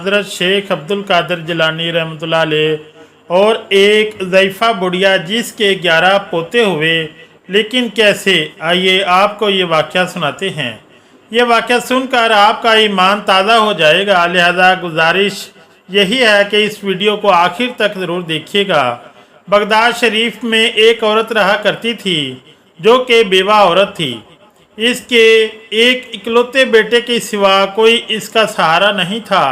हज़रत शेख अब्दुल कादिर जिलानी रहमतुल्लाह अलैह और एक ज़ईफ़ा बुढ़िया जिसके 11 पोते हुए। लेकिन कैसे, आइए आपको ये वाक़या सुनाते हैं। ये वाक़या सुनकर आपका ईमान ताज़ा हो जाएगा। लिहाजा गुजारिश यही है कि इस वीडियो को आखिर तक ज़रूर देखिएगा। बगदाद शरीफ में एक औरत रहा करती थी जो कि बेवा औरत थी। इसके एक इकलौते बेटे के सिवा कोई इसका सहारा नहीं था।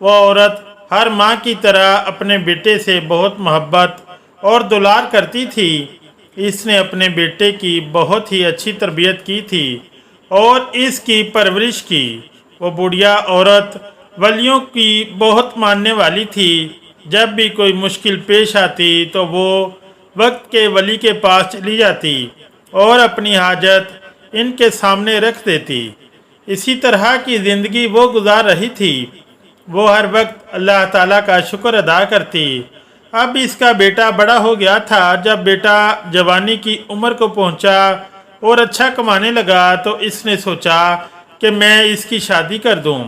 वह औरत हर माँ की तरह अपने बेटे से बहुत मोहब्बत और दुलार करती थी। इसने अपने बेटे की बहुत ही अच्छी तरबियत की थी और इसकी परवरिश की। वो बुढ़िया औरत वलियों की बहुत मानने वाली थी। जब भी कोई मुश्किल पेश आती तो वो वक्त के वली के पास चली जाती और अपनी हाजत इनके सामने रख देती। इसी तरह की ज़िंदगी वो गुजार रही थी। वो हर वक्त अल्लाह ताला का शुक्र अदा करती। अब इसका बेटा बड़ा हो गया था। जब बेटा जवानी की उम्र को पहुंचा और अच्छा कमाने लगा तो इसने सोचा कि मैं इसकी शादी कर दूं,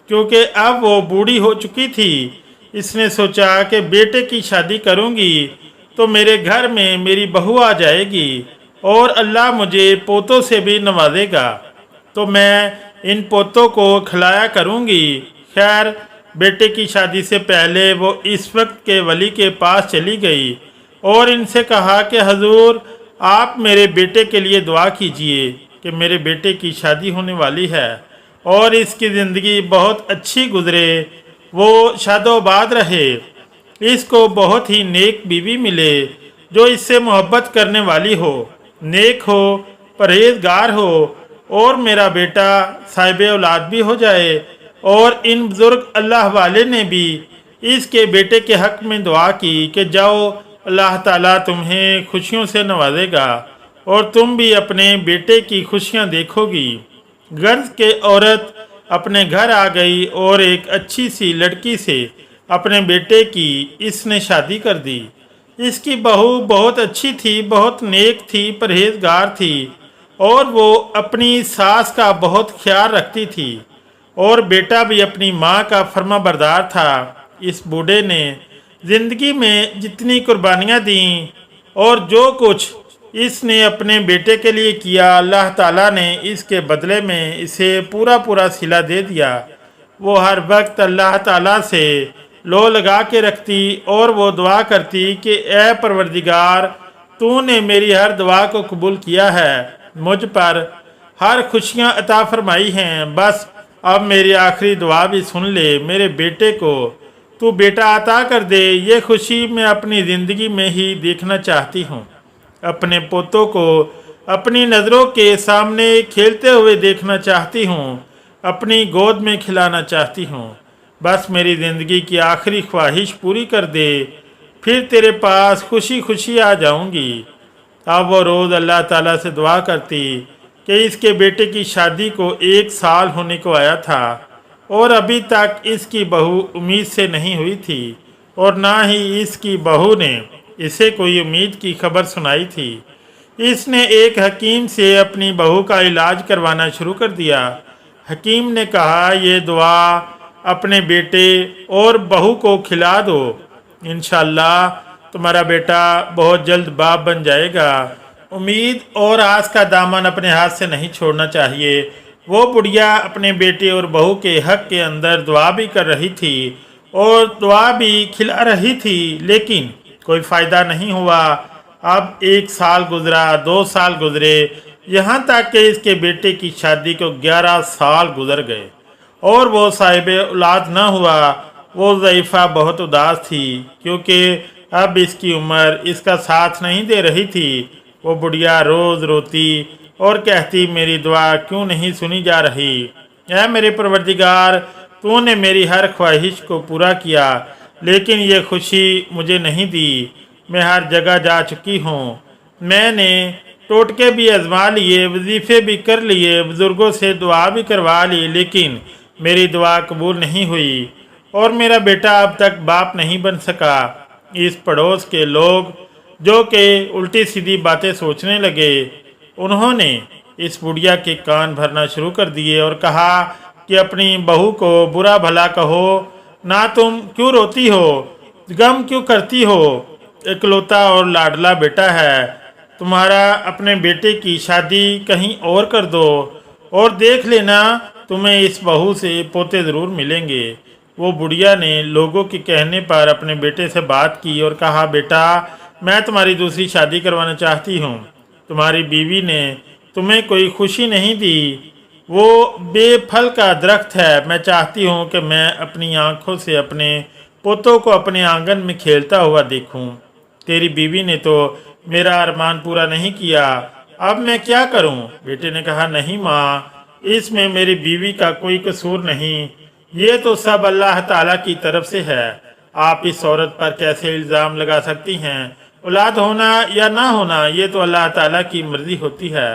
क्योंकि अब वो बूढ़ी हो चुकी थी। इसने सोचा कि बेटे की शादी करूंगी तो मेरे घर में मेरी बहू आ जाएगी और अल्लाह मुझे पोतों से भी नवाजेगा, तो मैं इन पोतों को खिलाया करूंगी। खैर, बेटे की शादी से पहले वो इस वक्त के वली के पास चली गई और इनसे कहा कि हजूर, आप मेरे बेटे के लिए दुआ कीजिए कि मेरे बेटे की शादी होने वाली है और इसकी ज़िंदगी बहुत अच्छी गुजरे, वो शादोबाद रहे, इसको बहुत ही नेक बीवी मिले जो इससे मोहब्बत करने वाली हो, नेक हो, परहेजगार हो और मेरा बेटा साहिब औलाद भी हो जाए। और इन बुजुर्ग अल्लाह वाले ने भी इसके बेटे के हक़ में दुआ की कि जाओ, अल्लाह ताला तुम्हें खुशियों से नवाजेगा और तुम भी अपने बेटे की खुशियां देखोगी। गर्ज के औरत अपने घर आ गई और एक अच्छी सी लड़की से अपने बेटे की इसने शादी कर दी। इसकी बहू बहुत अच्छी थी, बहुत नेक थी, परहेजगार थी और वो अपनी सास का बहुत ख्याल रखती थी और बेटा भी अपनी माँ का फर्मा बरदार था। इस बूढ़े ने ज़िंदगी में जितनी कुर्बानियाँ दीं और जो कुछ इसने अपने बेटे के लिए किया, अल्लाह ताला ने इसके बदले में इसे पूरा पूरा सिला दे दिया। वो हर वक्त अल्लाह ताला से लो लगा के रखती और वो दुआ करती कि ए परवरदिगार, तूने मेरी हर दुआ को कबूल किया है, मुझ पर हर खुशियाँ अता फरमाई हैं, बस अब मेरी आखिरी दुआ भी सुन ले। मेरे बेटे को तू बेटा अता कर दे। ये खुशी मैं अपनी ज़िंदगी में ही देखना चाहती हूँ। अपने पोतों को अपनी नज़रों के सामने खेलते हुए देखना चाहती हूँ, अपनी गोद में खिलाना चाहती हूँ। बस मेरी ज़िंदगी की आखिरी ख्वाहिश पूरी कर दे, फिर तेरे पास खुशी खुशी आ जाऊँगी। अब वो रोज़ अल्लाह ताला से दुआ करती कि इसके बेटे की शादी को 1 साल होने को आया था और अभी तक इसकी बहू उम्मीद से नहीं हुई थी और ना ही इसकी बहू ने इसे कोई उम्मीद की खबर सुनाई थी। इसने एक हकीम से अपनी बहू का इलाज करवाना शुरू कर दिया। हकीम ने कहा, ये दुआ अपने बेटे और बहू को खिला दो, इंशाअल्लाह तुम्हारा बेटा बहुत जल्द बाप बन जाएगा। उम्मीद और आस का दामन अपने हाथ से नहीं छोड़ना चाहिए। वो बुढ़िया अपने बेटे और बहू के हक़ के अंदर दुआ भी कर रही थी और दुआ भी खिला रही थी, लेकिन कोई फ़ायदा नहीं हुआ। अब 1 साल गुजरा, 2 साल गुजरे, यहाँ तक कि इसके बेटे की शादी को 11 साल गुजर गए और वो साहिब औलाद न हुआ। वो ज़ईफ़ा बहुत उदास थी क्योंकि अब इसकी उम्र इसका साथ नहीं दे रही थी। वो बुढ़िया रोज़ रोती और कहती, मेरी दुआ क्यों नहीं सुनी जा रही? ऐ मेरे परवरदिगार, तूने मेरी हर ख्वाहिश को पूरा किया, लेकिन ये खुशी मुझे नहीं दी। मैं हर जगह जा चुकी हूँ, मैंने टोटके भी आजमा लिए, वजीफ़े भी कर लिए, बुज़ुर्गों से दुआ भी करवा ली, लेकिन मेरी दुआ कबूल नहीं हुई और मेरा बेटा अब तक बाप नहीं बन सका। इस पड़ोस के लोग जो कि उल्टी सीधी बातें सोचने लगे, उन्होंने इस बुढ़िया के कान भरना शुरू कर दिए और कहा कि अपनी बहू को बुरा भला कहो, ना तुम क्यों रोती हो, गम क्यों करती हो? इकलौता और लाडला बेटा है तुम्हारा, अपने बेटे की शादी कहीं और कर दो और देख लेना तुम्हें इस बहू से पोते ज़रूर मिलेंगे। वो बुढ़िया ने लोगों के कहने पर अपने बेटे से बात की और कहा, बेटा मैं तुम्हारी दूसरी शादी करवाना चाहती हूँ। तुम्हारी बीवी ने तुम्हें कोई खुशी नहीं दी, वो बेफल का दरख्त है। मैं चाहती हूँ कि मैं अपनी आंखों से अपने पोतों को अपने आंगन में खेलता हुआ देखूं। तेरी बीवी ने तो मेरा अरमान पूरा नहीं किया, अब मैं क्या करूं? बेटे ने कहा, नहीं माँ, इसमें मेरी बीवी का कोई कसूर नहीं, ये तो सब अल्लाह ताला की तरफ से है। आप इस औरत पर कैसे इल्ज़ाम लगा सकती हैं? औलाद होना या ना होना ये तो अल्लाह ताला की मर्जी होती है।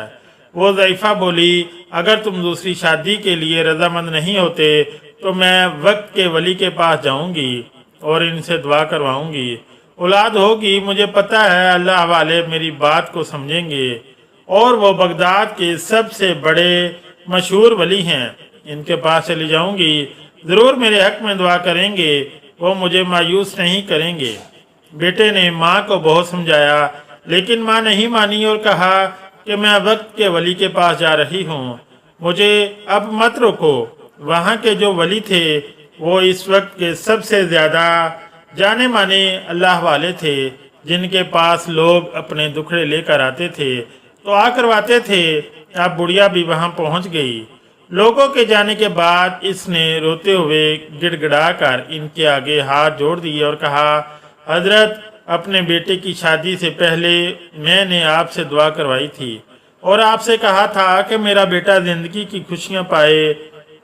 वो ज़ैफ़ा बोली, अगर तुम दूसरी शादी के लिए रजामंद नहीं होते तो मैं वक्त के वली के पास जाऊंगी और इनसे दुआ करवाऊंगी। औलाद होगी, मुझे पता है अल्लाह वाले मेरी बात को समझेंगे और वो बगदाद के सबसे बड़े मशहूर वली हैं। इनके पास चली जाऊंगी, ज़रूर मेरे हक में दुआ करेंगे, वो मुझे मायूस नहीं करेंगे। बेटे ने माँ को बहुत समझाया, लेकिन माँ नहीं मानी और कहा कि मैं वक्त के वली के पास जा रही हूँ, मुझे अब मत रोको। वहाँ के जो वली थे वो इस वक्त के सबसे ज़्यादा जाने माने अल्लाह वाले थे, जिनके पास लोग अपने दुखड़े लेकर आते थे तो आ करवाते थे। अब बुढ़िया भी वहाँ पहुँच गई। लोगों के जाने के बाद इसने रोते हुए गिड़गिड़ा कर इनके आगे हाथ जोड़ दिए और कहा, हजरत, अपने बेटे की शादी से पहले मैंने आपसे दुआ करवाई थी और आपसे कहा था कि मेरा बेटा जिंदगी की खुशियां पाए,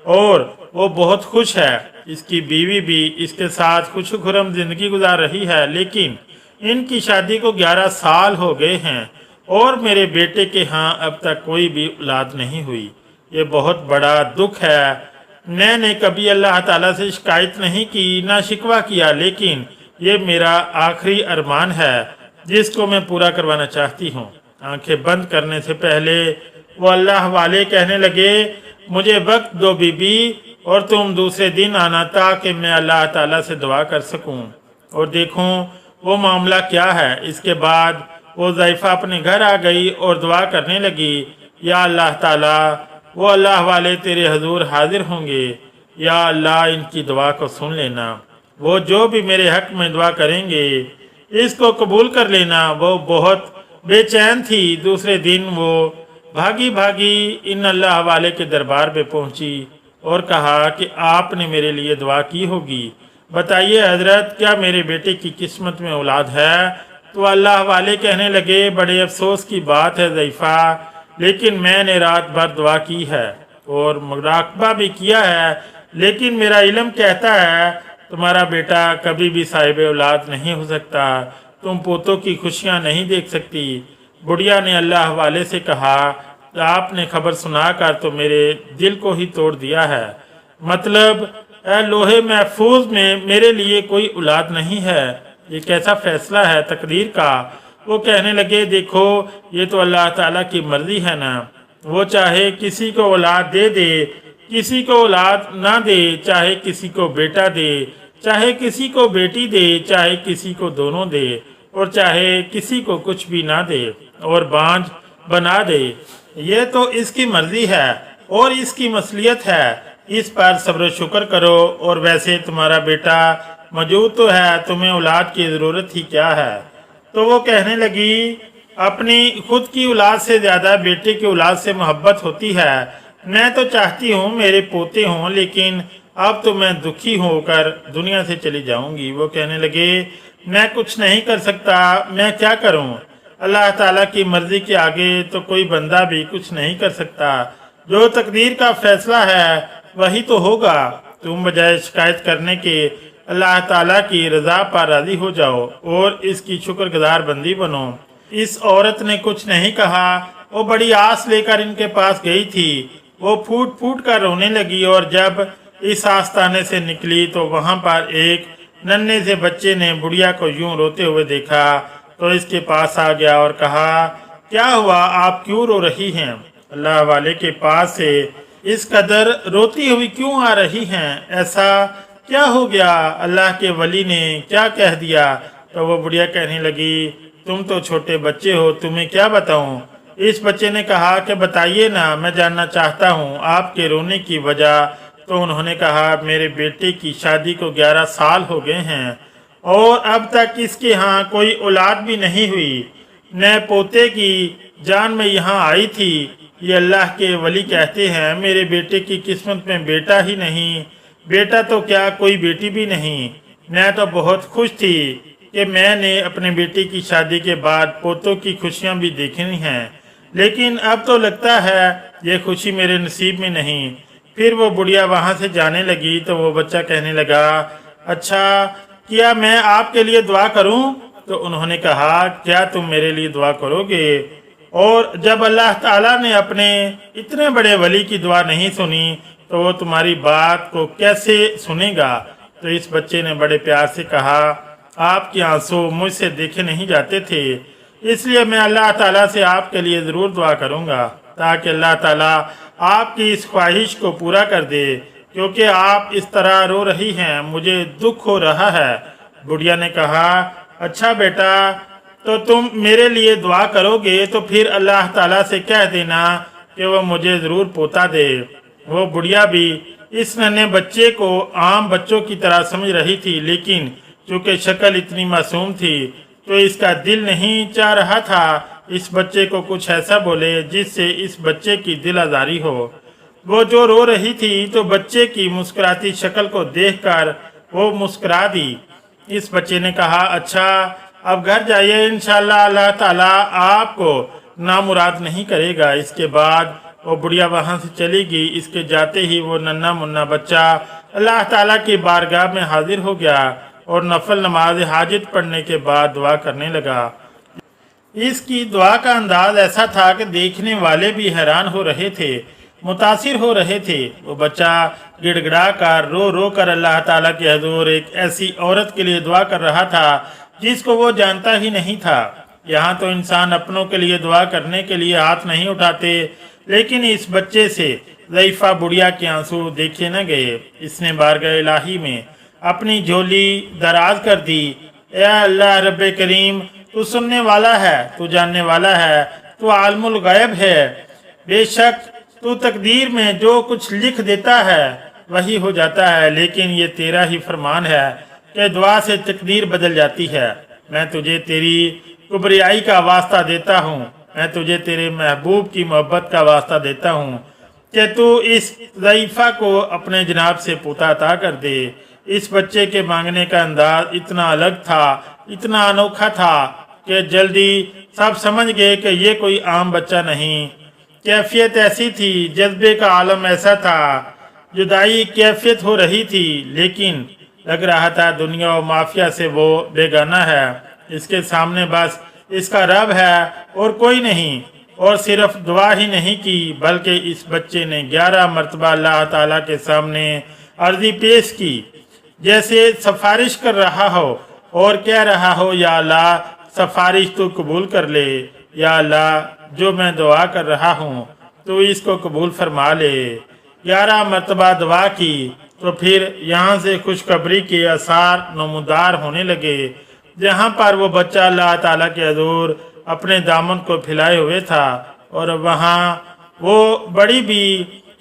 और वो बहुत खुश है। इसकी बीवी भी इसके साथ खुश खुरम जिंदगी गुजार रही है, लेकिन इनकी शादी को 11 साल हो गए हैं और मेरे बेटे के यहाँ अब तक कोई भी औलाद नहीं हुई। ये बहुत बड़ा दुख है। मैंने कभी अल्लाह ताला से शिकायत नहीं की, ना शिकवा किया, लेकिन ये मेरा आखिरी अरमान है जिसको मैं पूरा करवाना चाहती हूँ। आंखें बंद करने से पहले वो अल्लाह वाले कहने लगे, मुझे वक्त दो बीबी, और तुम दूसरे दिन आना ताकि मैं अल्लाह ताला से दुआ कर सकूं और देखूं वो मामला क्या है। इसके बाद वो ज़ैफ़ा अपने घर आ गई और दुआ करने लगी, या अल्लाह ताला, वो अल्लाह वाले तेरे हजूर हाजिर होंगे, या अल्लाह इनकी दुआ को सुन लेना, वो जो भी मेरे हक में दुआ करेंगे इसको कबूल कर लेना। वो बहुत बेचैन थी। दूसरे दिन वो भागी भागी इन अल्लाह वाले के दरबार पे पहुंची और कहा कि आपने मेरे लिए दुआ की होगी, बताइए हजरत, क्या मेरे बेटे की किस्मत में औलाद है? तो अल्लाह वाले कहने लगे, बड़े अफसोस की बात है ज़ैफ़ा, लेकिन मैंने रात भर दुआ की है और मुराकबा भी किया है, लेकिन मेरा इल्म कहता है तुम्हारा बेटा कभी भी साहिब औलाद नहीं हो सकता, तुम पोतों की खुशियां नहीं देख सकती। बुढ़िया ने अल्लाह वाले से कहा, आपने खबर सुनाकर तो मेरे दिल को ही तोड़ दिया है। मतलब लोहे महफूज में मेरे लिए औलाद औलाद नहीं है, ये कैसा फैसला है तकदीर का। वो कहने लगे, देखो ये तो अल्लाह ताला की मर्जी है ना, वो चाहे किसी को औलाद दे दे, किसी को औलाद ना दे, चाहे किसी को बेटा दे, चाहे किसी को बेटी दे, चाहे किसी को दोनों दे, और चाहे किसी को कुछ भी ना दे और बांझ बना दे। ये तो इसकी मर्जी है और इसकी मसलियत है, इस पर सब्र शुक्र करो। और वैसे तुम्हारा बेटा मौजूद तो है, तुम्हें औलाद की ज़रूरत ही क्या है। तो वो कहने लगी, अपनी खुद की औलाद से ज़्यादा बेटे की औलाद से मोहब्बत होती है। मैं तो चाहती हूँ मेरे पोते हों, लेकिन अब तो मैं दुखी होकर दुनिया से चली जाऊंगी। वो कहने लगे, मैं कुछ नहीं कर सकता, मैं क्या करूं? अल्लाह ताला की मर्जी के आगे तो कोई बंदा भी कुछ नहीं कर सकता। जो तकदीर का फैसला है वही तो होगा। तुम बजाय शिकायत करने के अल्लाह ताला की रजा पर राजी हो जाओ और इसकी शुक्रगुजार बंदी बनो। इस औरत ने कुछ नहीं कहा। वो बड़ी आस लेकर इनके पास गई थी। वो फूट फूट कर रोने लगी और जब इस आस्ताने से निकली तो वहां पर एक नन्हे से बच्चे ने बुढ़िया को यूं रोते हुए देखा तो इसके पास आ गया और कहा, क्या हुआ, आप क्यों रो रही हैं? अल्लाह वाले के पास से इस कदर रोती हुई क्यों आ रही हैं? ऐसा क्या हो गया, अल्लाह के वली ने क्या कह दिया? तो वो बुढ़िया कहने लगी, तुम तो छोटे बच्चे हो, तुम्हें क्या बताऊं? इस बच्चे ने कहा कि बताइए ना, मैं जानना चाहता हूं आपके रोने की वजह। तो उन्होंने कहा, मेरे बेटे की शादी को 11 साल हो गए हैं और अब तक इसके यहाँ कोई औलाद भी नहीं हुई। न पोते की जान में यहाँ आई थी। ये अल्लाह के वली कहते हैं मेरे बेटे की किस्मत में बेटा ही नहीं, बेटा तो क्या कोई बेटी भी नहीं। मैं तो बहुत खुश थी कि मैंने अपने बेटे की शादी के बाद पोतों की खुशियाँ भी देखनी हैं, लेकिन अब तो लगता है ये खुशी मेरे नसीब में नहीं। फिर वो बुढ़िया वहाँ से जाने लगी तो वो बच्चा कहने लगा, अच्छा क्या मैं आपके लिए दुआ करूं? तो उन्होंने कहा, क्या तुम मेरे लिए दुआ करोगे? और जब अल्लाह ताला ने अपने इतने बड़े वली की दुआ नहीं सुनी तो वो तुम्हारी बात को कैसे सुनेगा? तो इस बच्चे ने बड़े प्यार से कहा, आपके आंसू मुझसे देखे नहीं जाते थे, इसलिए मैं अल्लाह ताला से आपके लिए ज़रूर दुआ करूँगा ताकि अल्लाह ताला आपकी इस ख्वाहिश को पूरा कर दे, क्योंकि आप इस तरह रो रही हैं, मुझे दुख हो रहा है। बुढ़िया ने कहा, अच्छा बेटा, तो तुम मेरे लिए दुआ करोगे तो फिर अल्लाह ताला से कह देना कि वो मुझे ज़रूर पोता दे। वो बुढ़िया भी इस नन्हे बच्चे को आम बच्चों की तरह समझ रही थी, लेकिन चूँकि शक्ल इतनी मासूम थी तो इसका दिल नहीं चाह रहा था इस बच्चे को कुछ ऐसा बोले जिससे इस बच्चे की दिल आज़ारी हो। वो जो रो रही थी तो बच्चे की मुस्कुराती शक्ल को देखकर वो मुस्कुरा दी। इस बच्चे ने कहा, अच्छा अब घर जाइए, इंशाल्लाह अल्लाह ताला आपको नामुराद नहीं करेगा। इसके बाद वो बुढ़िया वहाँ से चली गई। इसके जाते ही वो नन्ना मुन्ना बच्चा अल्लाह ताला की बारगाह में हाजिर हो गया और नफल नमाज हाजित पढ़ने के बाद दुआ करने लगा। इसकी दुआ का अंदाज ऐसा था कि देखने वाले भी हैरान हो रहे थे, मुतासिर हो रहे थे। वो बच्चा गिड़गिड़ा कर रो रो कर अल्लाह ताला के हजूर एक ऐसी औरत के लिए दुआ कर रहा था जिसको वो जानता ही नहीं था। यहाँ तो इंसान अपनों के लिए दुआ करने के लिए हाथ नहीं उठाते, लेकिन इस बच्चे से ज़ईफ़ा बुढ़िया के आंसू देखे न गए। इसने बारगाह इलाही में अपनी झोली दराज कर दी। ए अल्लाह रब्बे करीम, तू सुनने वाला है, तू जानने वाला है, तू आलमुल गायब है। बेशक तू तकदीर में जो कुछ लिख देता है वही हो जाता है, लेकिन ये तेरा ही फरमान है कि दुआ से तकदीर बदल जाती है। मैं तुझे तेरी कुबरियाई का वास्ता देता हूँ, मैं तुझे तेरे महबूब की मोहब्बत का वास्ता देता हूँ कि तू इस ज़ईफ़ा को अपने जनाब से पोता अता कर दे। इस बच्चे के मांगने का अंदाज इतना अलग था, इतना अनोखा था कि जल्दी सब समझ गए कि ये कोई आम बच्चा नहीं। कैफियत ऐसी थी, जज्बे का आलम ऐसा था, जुदाई कैफियत हो रही थी, लेकिन लग रहा था दुनिया और माफिया से वो बेगाना है। इसके सामने बस इसका रब है और कोई नहीं। और सिर्फ दुआ ही नहीं की बल्कि इस बच्चे ने 11 मरतबा अल्लाह ताला के सामने अर्जी पेश की, जैसे सिफारिश कर रहा हो और कह रहा हो, या अल्लाह सिफारिश तो कबूल कर ले, या अल्लाह जो मैं दुआ कर रहा हूँ तो इसको कबूल फरमा ले। 11 मरतबा दुआ की तो फिर यहाँ से खुशखबरी के आसार नमूदार होने लगे। जहाँ पर वो बच्चा अल्लाह ताला के हजूर अपने दामन को फैलाए हुए था और वहाँ वो बड़ी भी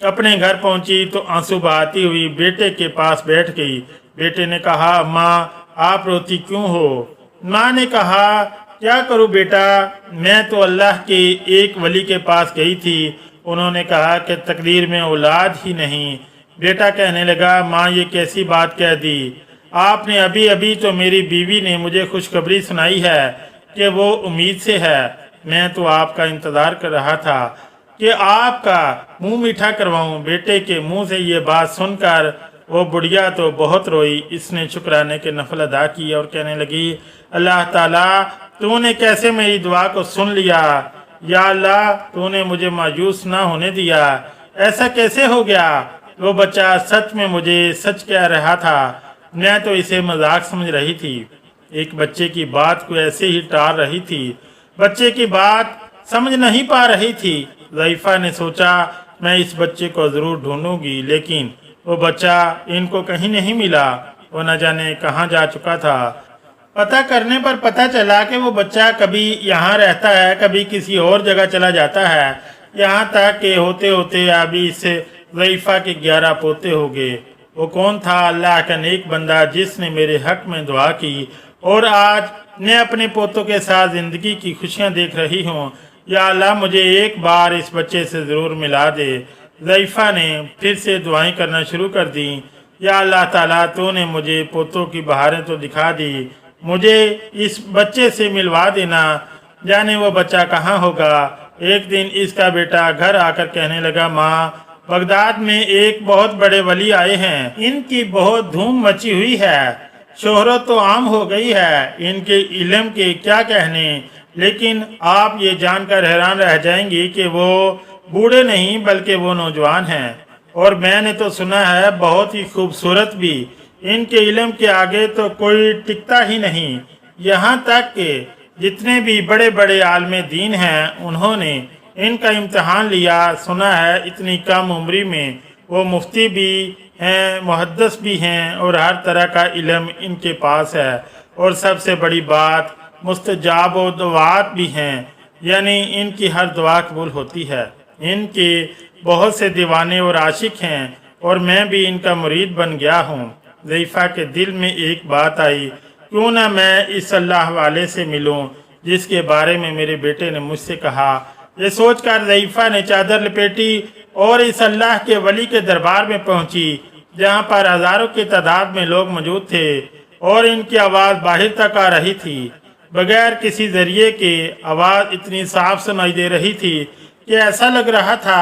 अपने घर पहुँची तो आंसू बहाती हुई बेटे के पास बैठ गई। बेटे ने कहा, माँ आप रोती क्यों हो? माँ ने कहा, क्या करूँ बेटा, मैं तो अल्लाह के एक वली के पास गई थी, उन्होंने कहा कि तकदीर में औलाद ही नहीं। बेटा कहने लगा, माँ ये कैसी बात कह दी आपने? अभी अभी तो मेरी बीवी ने मुझे खुशखबरी सुनाई है कि वो उम्मीद से है। मैं तो आपका इंतज़ार कर रहा था कि आपका मुंह मीठा करवाऊं। बेटे के मुंह से ये बात सुनकर वो बुढ़िया तो बहुत रोई। इसने शुक्राने के नफल अदा किए और कहने लगी, अल्लाह ताला तूने कैसे मेरी दुआ को सुन लिया? या अल्लाह तूने मुझे मायूस ना होने दिया, ऐसा कैसे हो गया? वो बच्चा सच में मुझे सच कह रहा था, मैं तो इसे मजाक समझ रही थी। एक बच्चे की बात को ऐसे ही टाल रही थी, बच्चे की बात समझ नहीं पा रही थी। ज़ईफ़ा ने सोचा मैं इस बच्चे को ज़रूर ढूंढूंगी, लेकिन वो बच्चा इनको कहीं नहीं मिला, वो न जाने कहाँ जा चुका था। पता करने पर पता चला कि वो बच्चा कभी यहाँ रहता है, कभी किसी और जगह चला जाता है। यहाँ तक कि होते होते अभी इस ज़ईफ़ा के 11 पोते हो गए। वो कौन था? अल्लाह का नेक बंदा जिसने मेरे हक में दुआ की और आज मैं अपने पोतों के साथ ज़िंदगी की खुशियाँ देख रही हूँ। या अल्लाह मुझे एक बार इस बच्चे से ज़रूर मिला दे। ज़ईफ़ा ने फिर से दुआएं करना शुरू कर दी। या अल्लाह ताला, तूने मुझे पोतों की बहारें तो दिखा दी, मुझे इस बच्चे से मिलवा देना। जाने वो बच्चा कहाँ होगा। एक दिन इसका बेटा घर आकर कहने लगा, माँ, बगदाद में एक बहुत बड़े वली आए हैं, इनकी बहुत धूम मची हुई है, शोहरत तो आम हो गई है, इनके इल्म के क्या कहने। लेकिन आप ये जानकर हैरान रह जाएंगी कि वो बूढ़े नहीं बल्कि वो नौजवान हैं, और मैंने तो सुना है बहुत ही खूबसूरत भी। इनके इल्म के आगे तो कोई टिकता ही नहीं। यहाँ तक कि जितने भी बड़े बड़े आलमे दीन हैं उन्होंने इनका इम्तहान लिया। सुना है इतनी कम उम्री में वो मुफ्ती भी हैं, मुहद्दिस भी हैं, और हर तरह का इल्म इनके पास है। और सबसे बड़ी बात, मुस्तजाब व दुआत भी हैं, यानी इनकी हर दुआ कबूल होती है। इनके बहुत से दीवाने और आशिक हैं और मैं भी इनका मुरीद बन गया हूँ। ज़ईफ़ा के दिल में एक बात आई, क्यों ना मैं इस अल्लाह वाले से मिलूं जिसके बारे में मेरे बेटे ने मुझसे कहा। ये सोचकर ज़ईफ़ा ने चादर लपेटी और इस अल्लाह के वली के दरबार में पहुंची, जहां पर हज़ारों की तादाद में लोग मौजूद थे और इनकी आवाज़ बाहर तक आ रही थी। बगैर किसी जरिए के आवाज़ इतनी साफ सुनाई दे रही थी कि ऐसा लग रहा था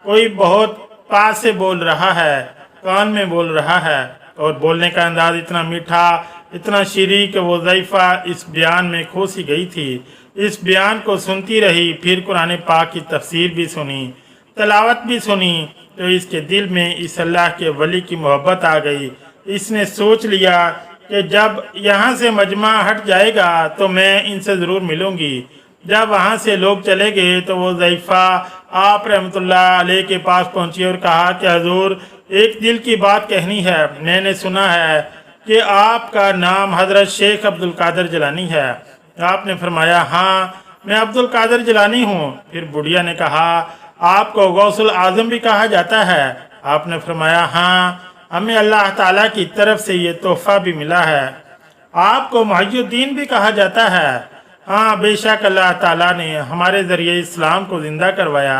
कोई बहुत पास से बोल रहा है, कान में बोल रहा है। और बोलने का अंदाज इतना मीठा, इतना शीरी कि वो ज़ईफ़ा इस बयान में खो सी गई थी। इस बयान को सुनती रही, फिर कुरान पाक की तफसीर भी सुनी, तलावत भी सुनी, तो इसके दिल में इस अल्लाह के वली की मोहब्बत आ गई। इसने सोच लिया कि जब यहाँ से मजमा हट जाएगा तो मैं इनसे ज़रूर मिलूँगी। जब वहाँ से लोग चले गए तो वो ज़ईफ़ा आप रहमतुल्लाह अलैह के पास पहुँची और कहा कि हजूर, एक दिल की बात कहनी है। मैंने सुना है कि आपका नाम हज़रत शेख अब्दुल कादिर जिलानी है। आपने फरमाया, हाँ, मैं अब्दुल कादिर जिलानी हूँ। फिर बुढ़िया ने कहा, आपको गौसुल आज़म भी कहा जाता है। आपने फरमाया, हाँ, हमें अल्लाह ताला की तरफ से ये तोहफ़ा भी मिला है। आपको मुहय्यिद्दीन भी कहा जाता है। हाँ, बेशक अल्लाह ताला ने हमारे ज़रिए इस्लाम को ज़िंदा करवाया।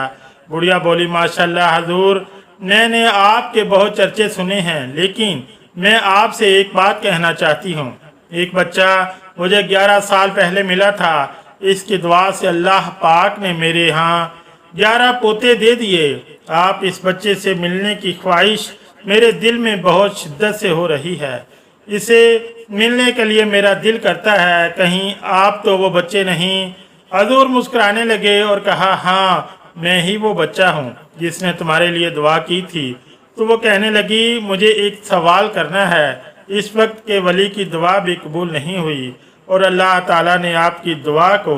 बुढ़िया बोली, माशाल्लाह हजूर, मैंने आपके बहुत चर्चे सुने हैं, लेकिन मैं आपसे एक बात कहना चाहती हूँ। एक बच्चा मुझे 11 साल पहले मिला था। इसकी दुआ से अल्लाह पाक ने मेरे यहाँ 11 पोते दे दिए। आप इस बच्चे से मिलने की ख्वाहिश मेरे दिल में बहुत शिद्दत से हो रही है। इसे मिलने के लिए मेरा दिल करता है, कहीं आप तो वो बच्चे नहीं। हजूर मुस्कुराने लगे और कहा, हाँ, मैं ही वो बच्चा हूँ जिसने तुम्हारे लिए दुआ की थी। तो वो कहने लगी, मुझे एक सवाल करना है। इस वक्त के वली की दुआ भी कबूल नहीं हुई और अल्लाह ताला ने आपकी दुआ को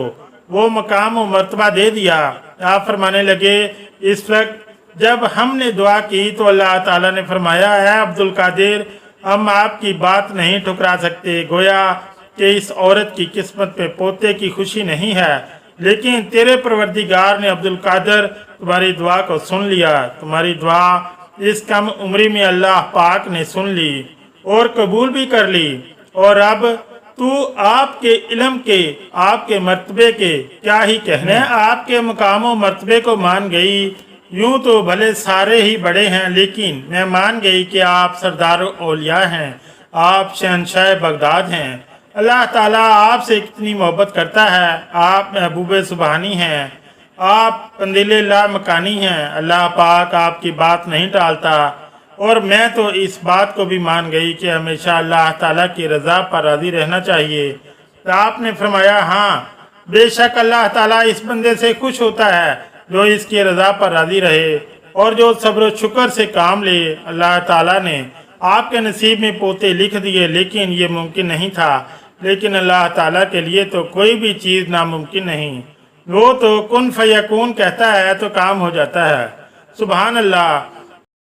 वो मकाम और मर्तबा दे दिया। आप फरमाने लगे, इस वक्त जब हमने दुआ की तो अल्लाह ताला ने फरमाया, है अब्दुल कादिर, हम आपकी बात नहीं ठुकरा सकते। गोया कि इस औरत की किस्मत पे पोते की खुशी नहीं है, लेकिन तेरे परवरदिगार ने अब्दुल कादिर तुम्हारी दुआ को सुन लिया। तुम्हारी दुआ इस कम उम्री में अल्लाह पाक ने सुन ली और कबूल भी कर ली। और अब तू आपके इल्म के, आपके मर्तबे के क्या ही कहने, आपके मकाम और मर्तबे को मान गई। यूं तो भले सारे ही बड़े हैं, लेकिन मैं मान गई कि आप सरदार औलिया हैं, आप शहनशाह बगदाद हैं। अल्लाह ताला आपसे कितनी मोहब्बत करता है। आप महबूब सुबहानी हैं, आप कंदीले ला मकानी हैं। अल्लाह पाक आपकी बात नहीं टालता। और मैं तो इस बात को भी मान गई कि हमेशा अल्लाह ताला की रज़ा पर राज़ी रहना चाहिए। तो आपने फरमाया, हाँ, बेशक अल्लाह ताला इस बंदे से खुश होता है जो इसकी रज़ा पर राज़ी रहे और जो सब्र शुक्र से काम ले। अल्लाह ताला ने आपके नसीब में पोते लिख दिए, लेकिन ये मुमकिन नहीं था। लेकिन अल्लाह ताला के लिए तो कोई भी चीज़ नामुमकिन नहीं। वो तो कुन फयकून कहता है तो काम हो जाता है। सुभान अल्लाह।